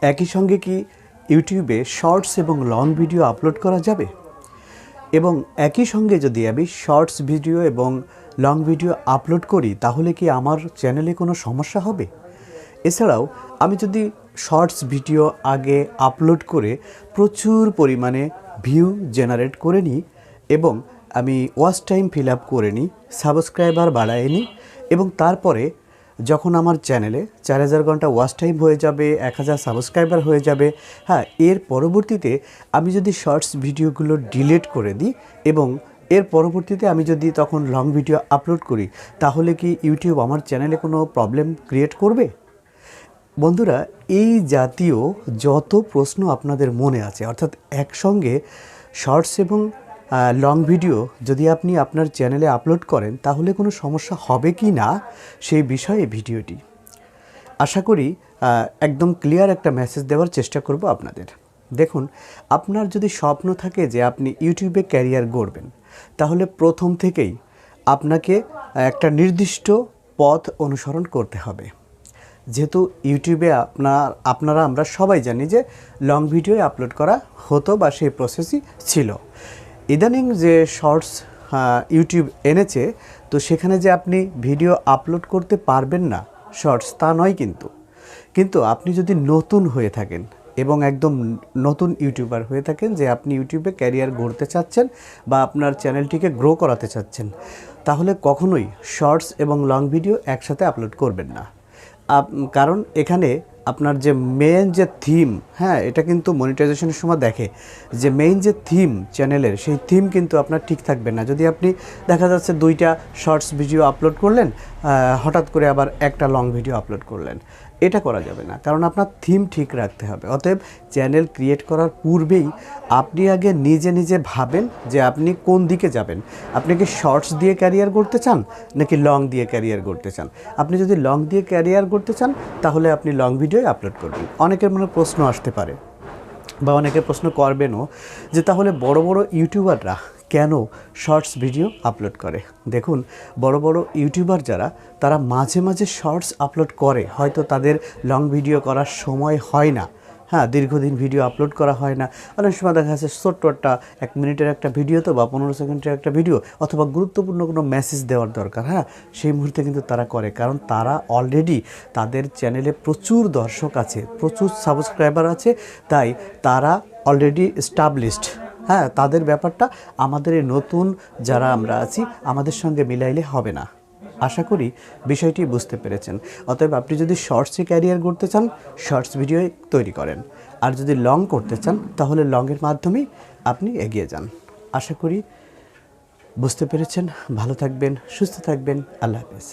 একই সঙ্গে কি ইউটিউবে শর্টস এবং লং ভিডিও আপলোড করা যাবে? এবং একই সঙ্গে যদি আমি শর্টস ভিডিও এবং লং ভিডিও আপলোড করি তাহলে কি আমার চ্যানেলে কোনো সমস্যা হবে? এছাড়াও আমি যদি শর্টস ভিডিও আগে আপলোড করে প্রচুর পরিমাণে ভিউ জেনারেট করে নিই এবং আমি ওয়াচ টাইম ফিল আপ করে নিই, সাবস্ক্রাইবার বাড়ায় নিই এবং তারপরে যখন আমার চ্যানেলে 4000 ঘন্টা ওয়াচ টাইম হয়ে যাবে, 1000 সাবস্ক্রাইবার হয়ে যাবে, হ্যাঁ, এর পরবর্তীতে আমি যদি শর্টস ভিডিওগুলো ডিলিট করে দিই এবং এর পরবর্তীতে আমি যদি তখন লং ভিডিও আপলোড করি তাহলে কি ইউটিউব আমার চ্যানেলে কোনো প্রবলেম ক্রিয়েট করবে? বন্ধুরা, এই জাতীয় যত প্রশ্ন আপনাদের মনে আছে, অর্থাৎ একসঙ্গে শর্টস এবং লং ভিডিও যদি আপনি আপনার চ্যানেলে আপলোড করেন তাহলে কোনো সমস্যা হবে কি না সেই বিষয়ে ভিডিওটি। আশা করি একদম ক্লিয়ার একটা মেসেজ দেওয়ার চেষ্টা করব আপনাদের। দেখুন, আপনার যদি স্বপ্ন থাকে যে আপনি ইউটিউবে ক্যারিয়ার গড়বেন তাহলে প্রথম থেকেই আপনাকে একটা নির্দিষ্ট পথ অনুসরণ করতে হবে। যেহেতু ইউটিউবে আপনারা আমরা সবাই জানি যে লং ভিডিও আপলোড করা হতো বা সেই প্রসেসই ছিল। ইদানিং যে শর্টস ইউটিউব এনেছে, তো সেখানে যে আপনি ভিডিও আপলোড করতে পারবেন না শর্টস তা নয়, কিন্তু আপনি যদি নতুন হয়ে থাকেন এবং একদম নতুন ইউটিউবার হয়ে থাকেন যে আপনি ইউটিউবে ক্যারিয়ার গড়তে চাচ্ছেন বা আপনার চ্যানেলটিকে গ্রো করাতে চাচ্ছেন, তাহলে কখনোই শর্টস এবং লং ভিডিও একসাথে আপলোড করবেন না। কারণ এখানে আপনার যে মেইন যে থিম, হ্যাঁ, এটা কিন্তু মনিটাইজেশনের সময় দেখে যে মেইন যে থিম চ্যানেলের, সেই থিম কিন্তু আপনার ঠিক থাকবে না। যদি আপনি দেখা যাচ্ছে 2টা শর্টস ভিডিও আপলোড করলেন, হঠাৎ করে আবার একটা লং ভিডিও আপলোড করলেন, এটা করা যাবে না, কারণ আপনার থিম ঠিক রাখতে হবে। অতএব চ্যানেল ক্রিয়েট করার পূর্বেই আপনি আগে নিজে নিজে ভাবেন যে আপনি কোন দিকে যাবেন। আপনি কি শর্টস দিয়ে ক্যারিয়ার করতে চান নাকি লং দিয়ে ক্যারিয়ার করতে চান? আপনি যদি লং দিয়ে ক্যারিয়ার করতে চান তাহলে আপনি লং ভিডিও আপলোড করবেন। অনেকের মনে প্রশ্ন আসতে পারে বা অনেকে প্রশ্ন করবেনও যে তাহলে বড় বড় ইউটিউবাররা কেন শর্টস ভিডিও আপলোড করে? দেখুন, বড় বড় ইউটিউবার যারা, তারা মাঝে মাঝে শর্টস আপলোড করে, হয়তো তাদের লং ভিডিও করার সময় হয় না, হ্যাঁ, দীর্ঘদিন ভিডিও আপলোড করা হয় না। অনেক সময় দেখা যাচ্ছে ছোট্ট একটা 1 মিনিটের একটা ভিডিও তো বা 15 সেকেন্ডের একটা ভিডিও অথবা গুরুত্বপূর্ণ কোনো মেসেজ দেওয়ার দরকার, হ্যাঁ, সেই মুহূর্তে কিন্তু তারা করে, কারণ তারা অলরেডি তাদের চ্যানেলে প্রচুর দর্শক আছে, প্রচুর সাবস্ক্রাইবার আছে, তাই তারা অলরেডি এস্টাবলিশড। হ্যাঁ, তাদের ব্যাপারটা আমাদের এই নতুন যারা আমরা আছি আমাদের সঙ্গে মিলাইলে হবে না। আশা করি বিষয়টি বুঝতে পেরেছেন। অতএব আপনি যদি শর্টসে ক্যারিয়ার করতে চান, শর্টস ভিডিও তৈরি করেন, আর যদি লং করতে চান তাহলে লংয়ের মাধ্যমেই আপনি এগিয়ে যান। আশা করি বুঝতে পেরেছেন। ভালো থাকবেন, সুস্থ থাকবেন। আল্লাহ হাফেজ।